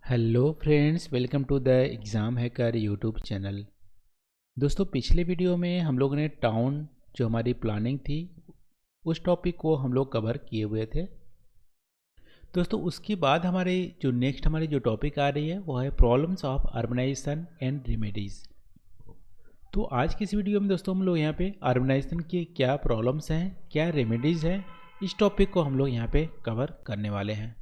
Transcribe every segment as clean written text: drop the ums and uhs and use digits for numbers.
Hello friends, welcome to the exam hacker YouTube channel. दोस्तों, पिछले video में हम लोगों ने टाउन जो हमारी प्लानिंग थी उस टॉपिक को हम लोग कवर किए हुए थे। दोस्तों, उसके बाद हमारी जो टॉपिक आ रही है वो है problems of urbanisation and remedies. तो आज की इस वीडियो में दोस्तों हम लोग यहाँ पे अर्बनाइजेशन की क्या प्रॉब्लम्स हैं, क्या रेमेडीज़ हैं, इस टॉपिक को हम लोग यहाँ पे कवर करने वाले हैं।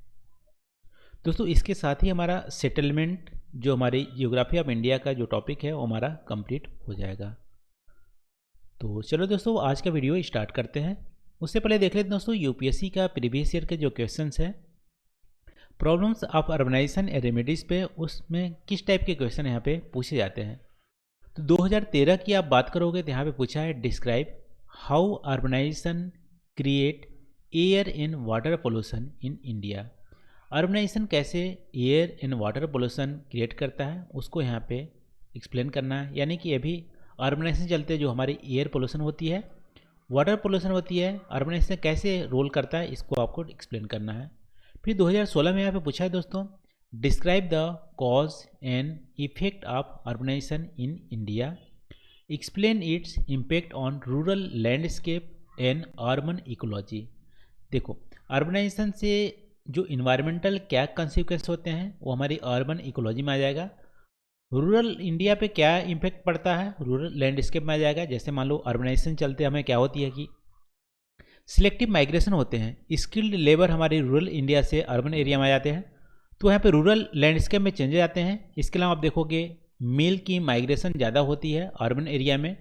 दोस्तों, इसके साथ ही हमारा सेटलमेंट जो हमारी जियोग्राफी ऑफ इंडिया का जो टॉपिक है वो हमारा कंप्लीट हो जाएगा। तो चलो दोस्तों, आज का वीडियो स्टार्ट करते हैं। उससे पहले देख लेते हैं दोस्तों यूपीएससी का प्रीवियस ईयर के जो क्वेश्चंस हैं problems of urbanisation and remedies पे, उसमें किस टाइप के क्वेश्चन यहाँ पे पूछे जाते हैं। तो 2013 की आप बात करोगे तो यहाँ पे पूछा है describe how urbanisation create air and water pollution in India. Urbanisation कैसे air and water pollution create करता है उसको यहाँ पे एक्सप्लेन करना है। यानी कि अभी अर्बनाइजेशन चलते जो हमारी एयर पोल्यूशन होती है, वाटर पोल्यूशन होती है, अर्बनाइजेशन कैसे रोल करता है इसको आपको एक्सप्लेन करना है। फिर 2016 में यहाँ पे पूछा है दोस्तों describe the cause and effect of urbanisation in India, explain its impact on rural landscape and urban ecology. देखो, अर्बनाइजेशन से जो इन्वायरमेंटल क्या कंसिक्वेंस होते हैं वो हमारी अर्बन इकोलॉजी में आ जाएगा। रूरल इंडिया पे क्या इम्पैक्ट पड़ता है रूरल लैंडस्केप में आ जाएगा। जैसे मान लो अर्बनाइजेशन चलते हमें क्या होती है कि सिलेक्टिव माइग्रेशन होते हैं, स्किल्ड लेबर हमारी रूरल इंडिया से अर्बन एरिया में आ जाते हैं, तो यहाँ पे रूरल लैंडस्केप में चेंजेस आते हैं। इसके अलावा आप देखोगे मेल की माइग्रेशन ज़्यादा होती है अर्बन एरिया में,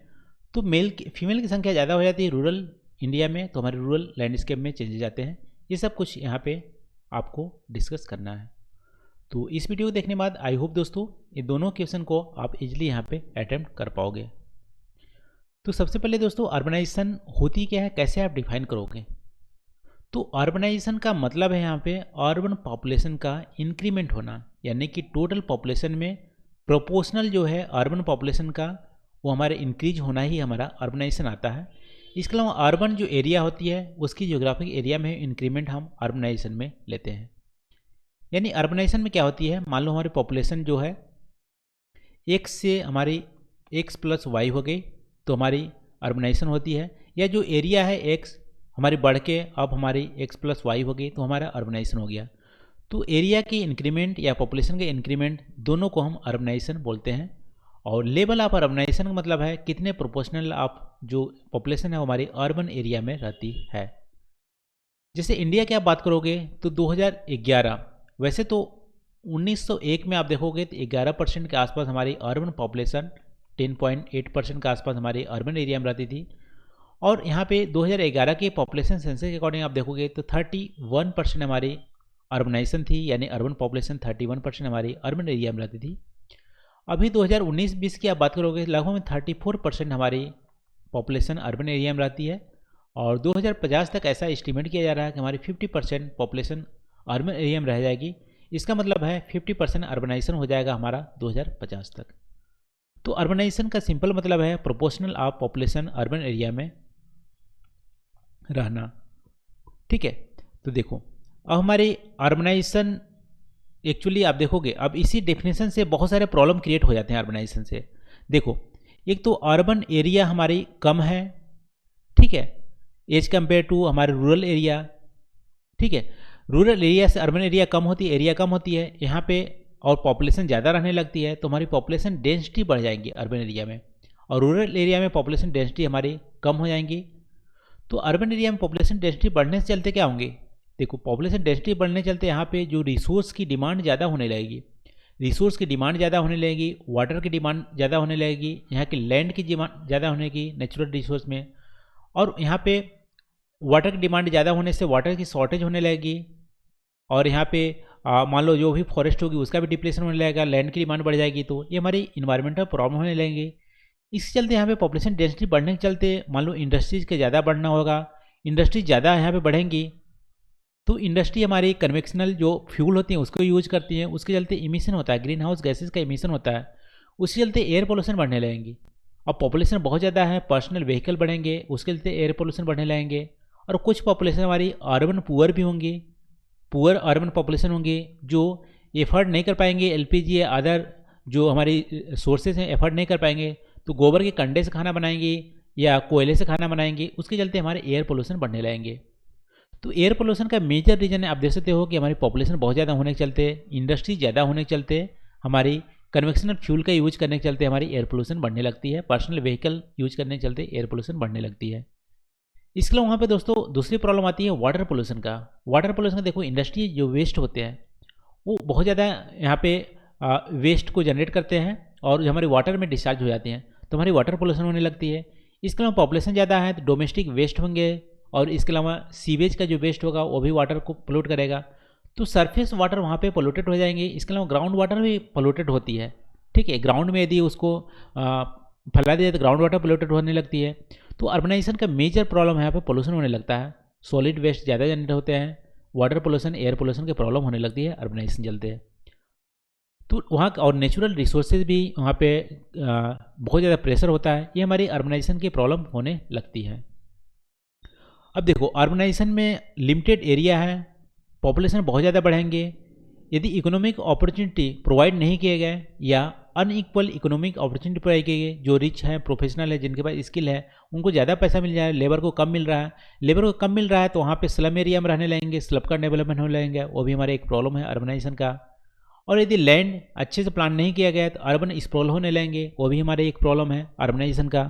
तो फीमेल की संख्या ज़्यादा हो जाती है रूरल इंडिया में, तो हमारे रूरल लैंडस्केप में चेंजेस आते हैं। ये सब कुछ यहाँ पे आपको डिस्कस करना है। तो इस वीडियो को देखने के बाद आई होप दोस्तों ये दोनों क्वेश्चन को आप इजीली यहाँ पे अटेम्प्ट कर पाओगे। तो सबसे पहले दोस्तों अर्बनाइजेशन होती क्या है, कैसे आप डिफाइन करोगे। तो अर्बनाइजेशन का मतलब है यहाँ पे अर्बन पॉपुलेशन का इंक्रीमेंट होना, यानी कि टोटल पॉपुलेशन में प्रोपोर्शनल जो है अर्बन पॉपुलेशन का वो हमारे इंक्रीज होना ही हमारा अर्बनाइजेशन आता है। इसके अलावा अर्बन जो एरिया होती है उसकी ज्योग्राफिक एरिया में इंक्रीमेंट हम अर्बनाइजेशन में लेते हैं। यानी अर्बनाइजेशन में क्या होती है, मान लो हमारी पॉपुलेशन जो है x से हमारी x प्लस वाई हो गई तो हमारी अर्बनाइजेशन होती है, या जो एरिया है x हमारी बढ़ के अब हमारी x प्लस वाई हो गई तो हमारा अर्बनाइजेशन हो गया। तो एरिया की इंक्रीमेंट या पॉपुलेशन के इंक्रीमेंट दोनों को हम अर्बनाइजेशन बोलते हैं। और लेवल ऑफ अर्बनाइजेशन का मतलब है कितने प्रोपोर्शनल ऑफ जो पॉपुलेशन है वो हमारी अर्बन एरिया में रहती है। जैसे इंडिया की आप बात करोगे तो 2011, वैसे तो 1901 में आप देखोगे तो 11% के आसपास हमारी अर्बन पॉपुलेशन 10.8% के आसपास हमारी अर्बन एरिया में रहती थी। और यहाँ पे 2011 के पॉपुलेशन सेंसस के अकॉर्डिंग आप देखोगे तो 31% हमारी अर्बनाइजेशन थी, यानी अर्बन पॉपुलेशन 31% हमारी अर्बन एरिया में रहती थी। अभी 2019-20 की आप बात करोगे लगभग 34% हमारी पॉपुलेशन अर्बन एरिया में रहती है, और 2050 तक ऐसा एस्टिमेट किया जा रहा है कि हमारी 50% पॉपुलेशन अर्बन एरिया में रह जाएगी। इसका मतलब है 50% अर्बनाइजेशन हो जाएगा हमारा 2050 तक। तो अर्बनाइजेशन का सिंपल मतलब है proportional of population urban area में रहना। ठीक है, तो देखो अब हमारी अर्बनाइजेशन एक्चुअली आप देखोगे अब इसी डेफिनेशन से बहुत सारे प्रॉब्लम क्रिएट हो जाते हैं अर्बनाइजेशन से। देखो, एक तो अर्बन एरिया हमारी कम है, ठीक है, एज कंपेयर टू हमारे रूरल एरिया। ठीक है, रूरल एरिया से अर्बन एरिया कम होती है यहाँ पे, और पॉपुलेशन ज़्यादा रहने लगती है तो हमारी पॉपुलेशन डेंसिटी बढ़ जाएंगी अर्बन एरिया में, और रूरल एरिया में पॉपुलेशन डेंसिटी हमारी कम हो जाएंगी। तो अर्बन एरिया में पॉपुलेशन डेंसिटी बढ़ने से चलते क्या होंगे, देखो पॉपुलेशन डेंसिटी बढ़ने चलते यहाँ पे जो रिसोर्स की डिमांड ज़्यादा होने लगेगी, वाटर की डिमांड ज़्यादा होने लगेगी, यहाँ की लैंड की डिमांड ज़्यादा होने की नेचुरल रिसोर्स में, और यहाँ पे वाटर की डिमांड ज़्यादा होने से वाटर की शॉर्टेज होने लगेगी, और यहाँ पे मान लो जो भी फॉरेस्ट होगी उसका भी डिप्लेशन होने लगेगा, लैंड की डिमांड बढ़ जाएगी, तो ये हमारी इन्वायरमेंटल प्रॉब्लम होने लगेंगी। इसके चलते यहाँ पे पॉपुलेशन डेंसिटी बढ़ने के चलते मान लो इंडस्ट्रीज़ के ज़्यादा बढ़ना होगा, इंडस्ट्रीज ज़्यादा यहाँ पे बढ़ेंगी तो इंडस्ट्री हमारी कन्वेक्शनल जो फ्यूल होती हैं उसको यूज करती हैं, उसके चलते इमिशन होता है, ग्रीन हाउस गैसेज का इमिशन होता है, उसके चलते एयर पोल्यूशन बढ़ने लगेंगी। अब पॉपुलेशन बहुत ज़्यादा है, पर्सनल व्हीकल बढ़ेंगे, उसके चलते एयर पोल्यूशन बढ़ने लगेंगे। और कुछ पॉपुलेशन हमारी अर्बन पुअर भी होंगी, पुअर अर्बन पॉपुलेशन होंगी जो एफर्ट नहीं कर पाएंगे, एलपीजी या अदर जो हमारी सोर्सेज हैं एफर्ट नहीं कर पाएंगे, तो गोबर के कंडे से खाना बनाएंगे या कोयले से खाना बनाएंगे, उसके चलते हमारे एयर पोल्यूशन बढ़ने लगेंगे। तो एयर पोल्यूशन का मेजर रीजन है, आप देख सकते हो कि हमारी पॉपुलेशन बहुत ज़्यादा होने के चलते, इंडस्ट्री ज़्यादा होने के चलते, हमारी कन्वेक्शनल फ्यूल का यूज करने के चलते हमारी एयर पोल्यूशन बढ़ने लगती है, पर्सनल व्हीकल यूज करने के चलते एयर पोल्यूशन बढ़ने लगती है। इसके अलावा वहाँ पे दोस्तों दूसरी प्रॉब्लम आती है वाटर पोल्यूशन का। वाटर पोल्यूशन का देखो, इंडस्ट्री जो वेस्ट होते हैं वो बहुत ज़्यादा यहाँ पे वेस्ट को जनरेट करते हैं और जो हमारे वाटर में डिस्चार्ज हो जाते हैं, तो हमारी वाटर पोल्यूशन होने लगती है। इसके अलावा पॉपुलेशन ज़्यादा है तो डोमेस्टिक वेस्ट होंगे, और इसके अलावा सीवेज का जो वेस्ट होगा वो भी वाटर को पोल्यूट करेगा, तो सरफेस वाटर वहाँ पे पोल्यूटेड हो जाएंगे। इसके अलावा ग्राउंड वाटर भी पोल्यूटेड होती है, ठीक है, ग्राउंड में यदि उसको फैला दिया तो ग्राउंड वाटर पोल्यूटेड होने लगती है। तो अर्बनाइजेशन का मेजर प्रॉब्लम है यहाँ पे पोल्यूशन होने लगता है, सॉलिड वेस्ट ज़्यादा जनरेट होते हैं, वाटर पोल्यूशन एयर पोल्यूशन की प्रॉब्लम होने लगती है अर्बनाइजेशन चलते हैं। तो वहाँ और नेचुरल रिसोर्सेज भी वहाँ पे बहुत ज़्यादा प्रेशर होता है, ये हमारी अर्बनाइजेशन की प्रॉब्लम होने लगती है। अब देखो, अर्बनाइजेशन में लिमिटेड एरिया है, पॉपुलेशन बहुत ज़्यादा बढ़ेंगे, यदि इकोनॉमिक अपॉर्चुनिटी प्रोवाइड नहीं किए गए या अनइक्वल इकोनॉमिक अपॉर्चुनिटी प्रोवाइड किए गए, जो रिच हैं, प्रोफेशनल है, जिनके पास स्किल है, उनको ज़्यादा पैसा मिल जाए, लेबर को कम मिल रहा है, लेबर को कम मिल रहा है तो वहाँ पे स्लम एरिया में रहने लगेंगे, स्लम का डेवलपमेंट होने लगेंगे, वो भी हमारे एक प्रॉब्लम है अर्बनाइजेशन का। और यदि लैंड अच्छे से प्लान नहीं किया गया तो अर्बन स्प्रॉल होने लगेंगे, वो भी हमारे एक प्रॉब्लम है अर्बनाइजेशन का।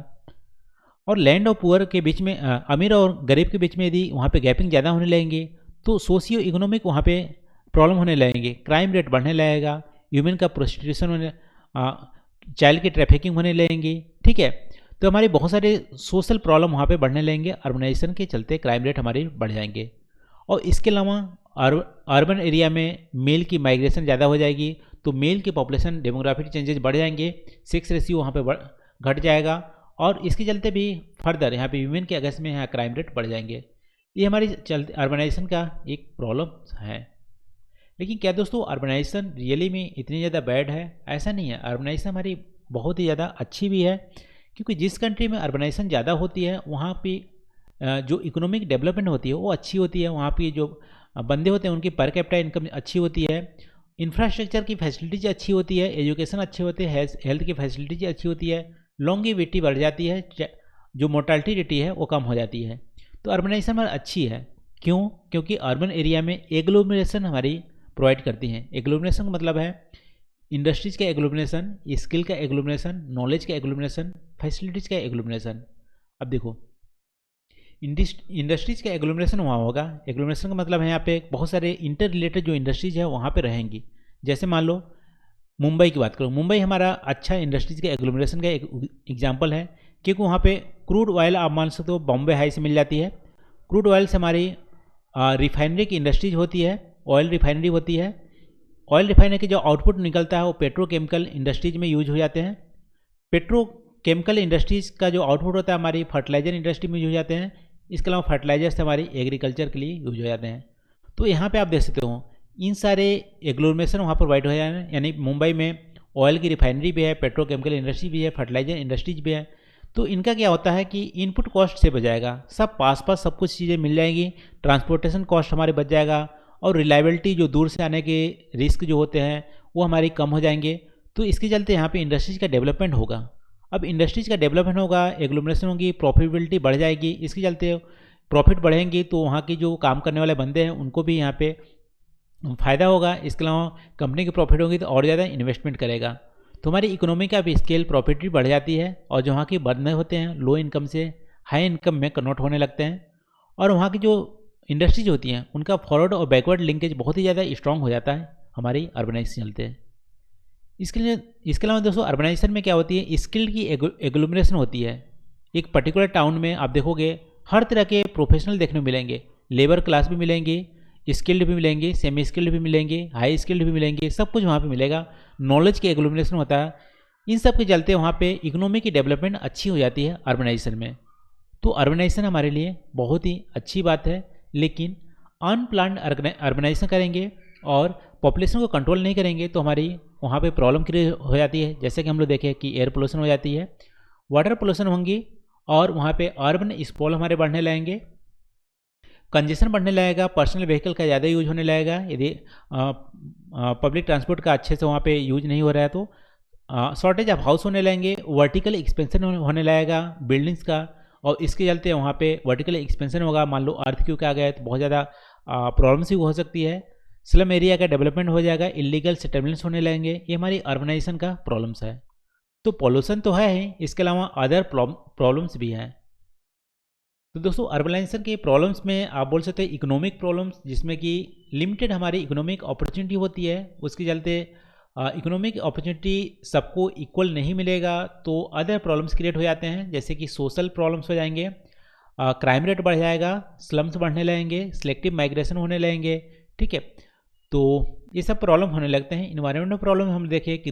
और लैंड और पुअर के बीच में, अमीर और गरीब के बीच में यदि वहाँ पे गैपिंग ज़्यादा होने लगेंगे तो सोशियो इकोनॉमिक वहाँ पे प्रॉब्लम होने लगेंगे, क्राइम रेट बढ़ने लगेगा, ह्यूमन का प्रोस्टिट्यूशन होने, चाइल्ड की ट्रैफिकिंग होने लगेंगी, ठीक है। तो हमारी बहुत सारे सोशल प्रॉब्लम वहाँ पे बढ़ने लगेंगे, अर्बनाइजेशन के चलते क्राइम रेट हमारे बढ़ जाएंगे। और इसके अलावा अर्बन एरिया में मेल की माइग्रेशन ज़्यादा हो जाएगी, तो मेल की पॉपुलेशन डेमोग्राफिक चेंजेस बढ़ जाएंगे, सेक्स रेशियो वहाँ पे घट जाएगा, और इसके चलते भी फर्दर यहाँ पे वीमेन के अगेंस्ट में यहाँ क्राइम रेट बढ़ जाएंगे। ये हमारी चलते अर्बनाइजेशन का एक प्रॉब्लम है। लेकिन क्या दोस्तों अर्बनाइजेशन रियली में इतनी ज़्यादा बैड है? ऐसा नहीं है, अर्बनाइजेशन हमारी बहुत ही ज़्यादा अच्छी भी है, क्योंकि जिस कंट्री में अर्बनाइजेशन ज़्यादा होती है वहाँ पे जो इकोनॉमिक डेवलपमेंट होती है वो अच्छी होती है, वहाँ पे जो बंदे होते हैं उनकी पर कैपिटा इनकम अच्छी होती है, इंफ्रास्ट्रक्चर की फैसिलिटीज अच्छी होती है, एजुकेशन अच्छे होते हैं, हेल्थ की फैसिलिटीज अच्छी होती है, लॉन्गेविटी बढ़ जाती है, जो मोर्टालिटी रेटी है वो कम हो जाती है। तो अर्बनाइजेशन हमारी अच्छी है। क्यों? क्योंकि अर्बन एरिया में एग्लोमरेशन हमारी प्रोवाइड करती हैं। एग्लोमरेशन का मतलब है इंडस्ट्रीज़ का एग्लोमरेशन, स्किल का एग्लोमरेशन, नॉलेज का एग्लोमरेशन, फैसिलिटीज़ का एग्लोमरेशन। अब देखो, इंडस्ट्रीज़ का एग्लोमरेशन वहाँ होगा, एग्लोमरेशन का मतलब है यहाँ पे बहुत सारे इंटर रिलेटेड जो इंडस्ट्रीज़ है वहाँ पे रहेंगी। जैसे मान लो मुंबई की बात करो, मुंबई हमारा अच्छा इंडस्ट्रीज़ के एग्लोमरेशन का एक एग्जाम्पल है, क्योंकि वहाँ पे क्रूड ऑयल आप मान सकते हो बॉम्बे हाई से मिल जाती है। क्रूड ऑयल से हमारी रिफाइनरी की इंडस्ट्रीज होती है, ऑयल रिफाइनरी होती है, ऑयल रिफाइनरी की जो आउटपुट निकलता है वो पेट्रोकेमिकल इंडस्ट्रीज में यूज हो जाते हैं। पेट्रोकेमिकल इंडस्ट्रीज का जो आउटपुट होता है हमारी फर्टिलाइजर इंडस्ट्री में यूज हो जाते हैं। इसके अलावा फर्टिलाइजर्स हमारी एग्रीकल्चर के लिए यूज हो जाते हैं। तो यहाँ पे आप देख सकते हो इन सारे एग्लोमरेशन वहाँ प्रोवाइड हो जाए हैं, यानी मुंबई में ऑयल की रिफाइनरी भी है, पेट्रोकेमिकल इंडस्ट्री भी है, फर्टिलाइजर इंडस्ट्रीज भी है। तो इनका क्या होता है कि इनपुट कॉस्ट से बच जाएगा, सब पास सब कुछ चीज़ें मिल जाएंगी, ट्रांसपोर्टेशन कॉस्ट हमारे बच जाएगा, और रिलायबिलिटी जो दूर से आने के रिस्क जो होते हैं वो हमारी कम हो जाएंगे। तो इसके चलते यहाँ पे इंडस्ट्रीज का डेवलपमेंट होगा। अब इंडस्ट्रीज का डेवलपमेंट होगा, एग्लोमरेशन होगी, प्रॉफिटेबिलिटी बढ़ जाएगी, इसके चलते प्रॉफिट बढ़ेंगी तो वहाँ की जो काम करने वाले बंदे हैं उनको भी यहाँ पे फ़ायदा होगा। इसके अलावा कंपनी की प्रॉफिट होगी तो और ज़्यादा इन्वेस्टमेंट करेगा, तो हमारी इकोनॉमी का भी स्केल प्रॉफिट भी बढ़ जाती है, और जो वहाँ के बंदे होते हैं लो इनकम से हाई इनकम में कन्वर्ट होने लगते हैं, और वहाँ की जो इंडस्ट्रीज होती हैं उनका फॉरवर्ड और बैकवर्ड लिंकेज बहुत ही ज़्यादा स्ट्रॉन्ग हो जाता है हमारी अर्बनाइजेशन चलते हैं। इसके अलावा दोस्तों अर्बनाइजेशन में क्या होती है, स्किल की एग्लोमरेशन होती है। एक पर्टिकुलर टाउन में आप देखोगे हर तरह के प्रोफेशनल देखने को मिलेंगे, लेबर क्लास भी मिलेंगे, स्किल्ड भी मिलेंगे, सेमी स्किल्ड भी मिलेंगे, हाई स्किल्ड भी मिलेंगे, सब कुछ वहाँ पे मिलेगा। नॉलेज के एग्लोमरेशन होता है, इन सब के चलते वहाँ पे इकोनॉमी की डेवलपमेंट अच्छी हो जाती है अर्बनाइजेशन में। तो अर्बनाइजेशन हमारे लिए बहुत ही अच्छी बात है, लेकिन अनप्लान्ड अर्बनाइजेशन करेंगे और पॉपुलेशन को कंट्रोल नहीं करेंगे तो हमारी वहाँ पे प्रॉब्लम क्रिएट हो जाती है। जैसे कि हम लोग देखें कि एयर पोल्यूशन हो जाती है, वाटर पोल्यूशन होंगी, और वहाँ पे अर्बन स्प्रॉल हमारे बढ़ने लगेंगे, कंजेशन बढ़ने लगेगा, पर्सनल व्हीकल का ज़्यादा यूज होने लगेगा यदि पब्लिक ट्रांसपोर्ट का अच्छे से वहाँ पे यूज नहीं हो रहा है तो शॉर्टेज ऑफ हाउस होने लगेंगे, वर्टिकल एक्सपेंशन होने लगेगा बिल्डिंग्स का, और इसके चलते वहाँ पे वर्टिकल एक्सपेंशन होगा। मान लो अर्थक्वेक आ गया तो बहुत ज़्यादा प्रॉब्लम्स भी हो सकती है। स्लम एरिया का डेवलपमेंट हो जाएगा, इलीगल सेटलमेंट्स होने लगेंगे। ये हमारी अर्बनाइजेशन का प्रॉब्लम्स है। तो पॉल्यूशन तो है ही, इसके अलावा अदर प्रॉब्लम्स भी हैं। तो दोस्तों अर्बनाइजेशन के प्रॉब्लम्स में आप बोल सकते हैं इकोनॉमिक प्रॉब्लम्स, जिसमें कि लिमिटेड हमारी इकोनॉमिक अपॉर्चुनिटी होती है, उसके चलते इकोनॉमिक अपॉर्चुनिटी सबको इक्वल नहीं मिलेगा, तो अदर प्रॉब्लम्स क्रिएट हो जाते हैं, जैसे कि सोशल प्रॉब्लम्स हो जाएंगे, क्राइम रेट बढ़ जाएगा, स्लम्स बढ़ने लगेंगे, सिलेक्टिव माइग्रेशन होने लगेंगे। ठीक है, तो ये सब प्रॉब्लम होने लगते हैं। इन्वायरमेंटल प्रॉब्लम हम देखें कि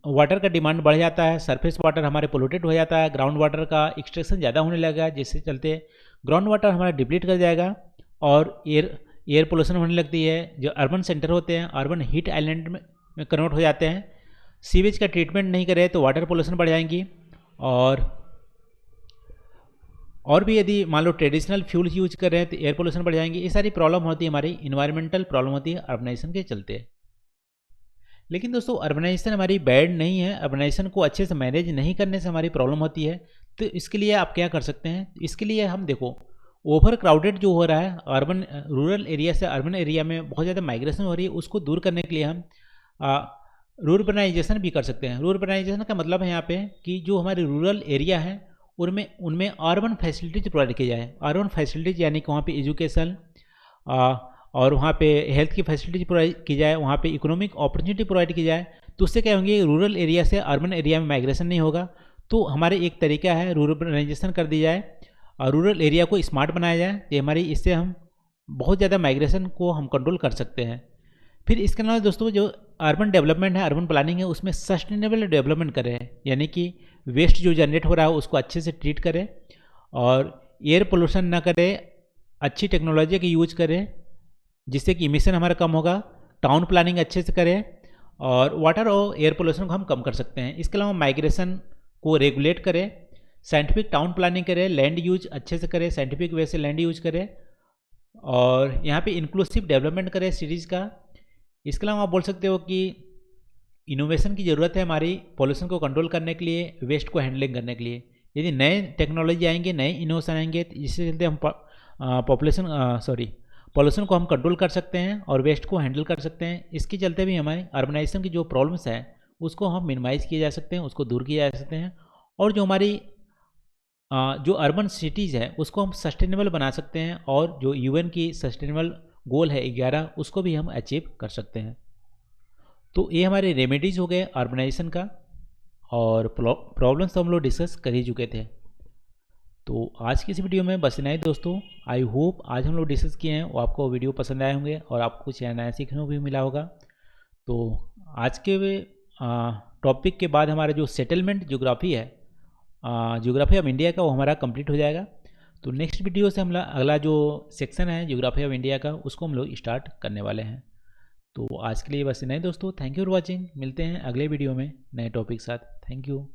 वाटर का डिमांड बढ़ जाता है, सरफेस वाटर हमारे पोल्यूटेड हो जाता है, ग्राउंड वाटर का एक्सट्रैक्शन ज़्यादा होने लगेगा, जिससे चलते ग्राउंड वाटर हमारा डिप्लीट कर जाएगा, और एयर पोल्यूशन होने लगती है। जो अर्बन सेंटर होते हैं अर्बन हीट आइलैंड में कन्वर्ट हो जाते हैं। सीवेज का ट्रीटमेंट नहीं करें तो वाटर पोल्यूशन बढ़ जाएंगी, और भी यदि मान लो ट्रेडिशनल फ्यूल्स यूज कर रहे हैं तो एयर पोल्यूशन बढ़ जाएंगे। ये सारी प्रॉब्लम होती है, हमारी इन्वायरमेंटल प्रॉब्लम होती है अर्बनाइजेशन के चलते। लेकिन दोस्तों अर्बनाइजेशन हमारी बैड नहीं है, अर्बनाइजेशन को अच्छे से मैनेज नहीं करने से हमारी प्रॉब्लम होती है। तो इसके लिए आप क्या कर सकते हैं, इसके लिए हम देखो ओवर क्राउडेड जो हो रहा है अर्बन रूरल एरिया से अर्बन एरिया में बहुत ज़्यादा माइग्रेशन हो रही है, उसको दूर करने के लिए हम रूरबनाइजेशन भी कर सकते हैं। रूरबनाइजेशन का मतलब है यहाँ पे कि जो हमारे रूरल एरिया है उनमें अर्बन फैसिलिटीज प्रोवाइड की जाए। अर्बन फैसिलिटीज यानी कि वहाँ पे एजुकेशन और वहाँ पे हेल्थ की फैसिलिटीज प्रोवाइड की जाए, वहाँ पे इकोनॉमिक अपॉर्चुनिटी प्रोवाइड की जाए, तो उससे क्या होंगे, रूरल एरिया से अर्बन एरिया में माइग्रेशन नहीं होगा। तो हमारे एक तरीका है रूरबनाइजेशन कर दी जाए और रूरल एरिया को स्मार्ट बनाया जाए, ये हमारी इससे हम बहुत ज़्यादा माइग्रेशन को हम कंट्रोल कर सकते हैं। फिर इसके अलावा दोस्तों जो अर्बन डेवलपमेंट है, अर्बन प्लानिंग है, उसमें सस्टेनेबल डेवलपमेंट करें, यानी कि वेस्ट जो जनरेट हो रहा है उसको अच्छे से ट्रीट करें, और एयर पोल्यूशन ना करें, अच्छी टेक्नोलॉजी का यूज करें जिससे कि इमिशन हमारा कम होगा। टाउन प्लानिंग अच्छे से करें और वाटर और एयर पोल्यूशन को हम कम कर सकते हैं। इसके अलावा माइग्रेशन को रेगुलेट करें, साइंटिफिक टाउन प्लानिंग करें, लैंड यूज अच्छे से करें, साइंटिफिक वे से लैंड यूज करें, और यहाँ पे इंक्लूसिव डेवलपमेंट करें सिटीज़ का। इसके अलावा आप बोल सकते हो कि इनोवेशन की ज़रूरत है हमारी पोल्यूशन को कंट्रोल करने के लिए, वेस्ट को हैंडलिंग करने के लिए। यदि नए टेक्नोलॉजी आएंगे, नए इनोवेशन आएंगे, तो इससे चलते हम पोल्यूशन को हम कंट्रोल कर सकते हैं और वेस्ट को हैंडल कर सकते हैं। इसके चलते भी हमारे अर्बनाइजेशन की जो प्रॉब्लम्स है उसको हम मिनिमाइज़ किए जा सकते हैं, उसको दूर किया जा सकते हैं, और जो हमारी जो अर्बन सिटीज़ है उसको हम सस्टेनेबल बना सकते हैं, और जो यूएन की सस्टेनेबल गोल है 11 उसको भी हम अचीव कर सकते हैं। तो ये हमारे रेमेडीज़ हो गए अर्बनाइजेशन का, और प्रॉब्लम्स तो हम लोग डिस्कस कर ही चुके थे। तो आज की इस वीडियो में बस इतना ही दोस्तों। आई होप आज हम लोग डिस्कस किए हैं वो आपको वीडियो पसंद आए होंगे और आपको कुछ नया सीखने को भी मिला होगा। तो आज के टॉपिक के बाद हमारा जो सेटलमेंट ज्योग्राफी है, ज्योग्राफी ऑफ इंडिया का, वो हमारा कंप्लीट हो जाएगा। तो नेक्स्ट वीडियो से हम अगला जो सेक्शन है ज्योग्राफी ऑफ इंडिया का उसको हम लोग स्टार्ट करने वाले हैं। तो आज के लिए बस इतना ही दोस्तों। Thank you for watching. मिलते हैं अगले वीडियो में नए टॉपिक के साथ। Thank you.